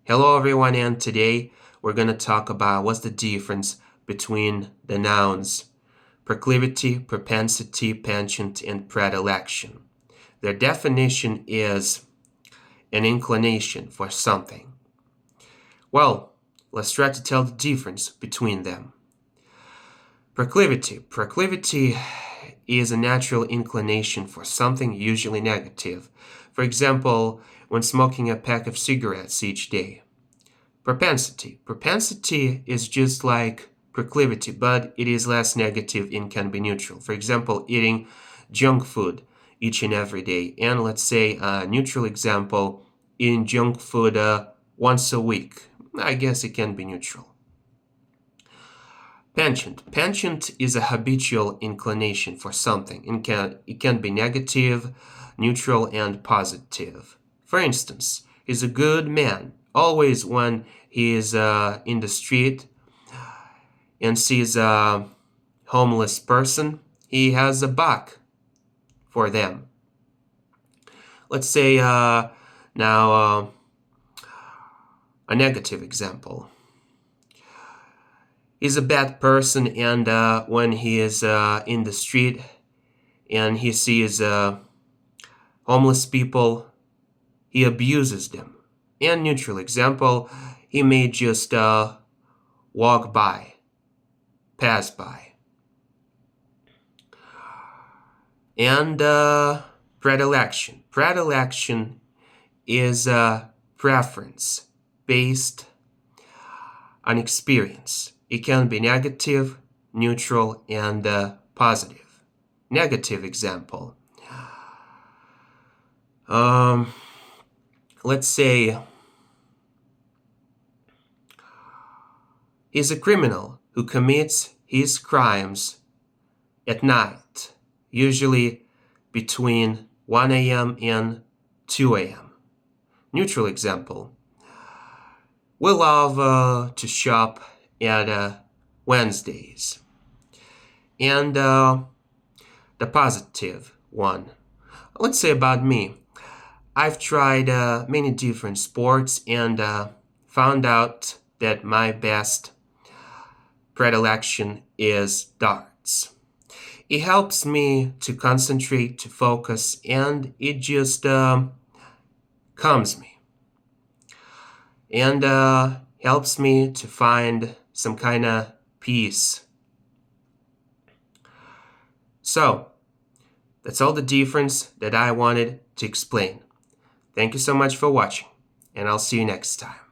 Hello everyone, and today we're going to talk about what's the difference between the nouns proclivity, propensity, penchant, and predilection. Their definition is an inclination for something. Well, let's try to tell the difference between them. Proclivity is a natural inclination for something, usually negative. For example, when smoking a pack of cigarettes each day. Propensity is just like proclivity, but it is less negative and can be neutral. For example, eating junk food each and every day. And let's say a neutral example, eating junk food once a week. I guess it can be neutral. Penchant is a habitual inclination for something. It can be negative, neutral, and positive. For instance, he's a good man. Always when he is in the street and sees a homeless person, he has a buck for them. Let's say now a negative example. He's a bad person, and when he is in the street and he sees homeless people, he abuses them. And neutral example, he may just walk by, pass by. And predilection. Predilection is a preference based on experience. It can be negative, neutral, and positive. Negative example. Let's say he's a criminal who commits his crimes at night, usually between 1 a.m. and 2 a.m. Neutral example. We love to shop at Wednesdays. And the positive one. Let's say about me. I've tried many different sports and found out that my best predilection is darts. It helps me to concentrate, to focus, and it just calms me. And helps me to find some kind of peace. So, that's all the difference that I wanted to explain. Thank you so much for watching, and I'll see you next time.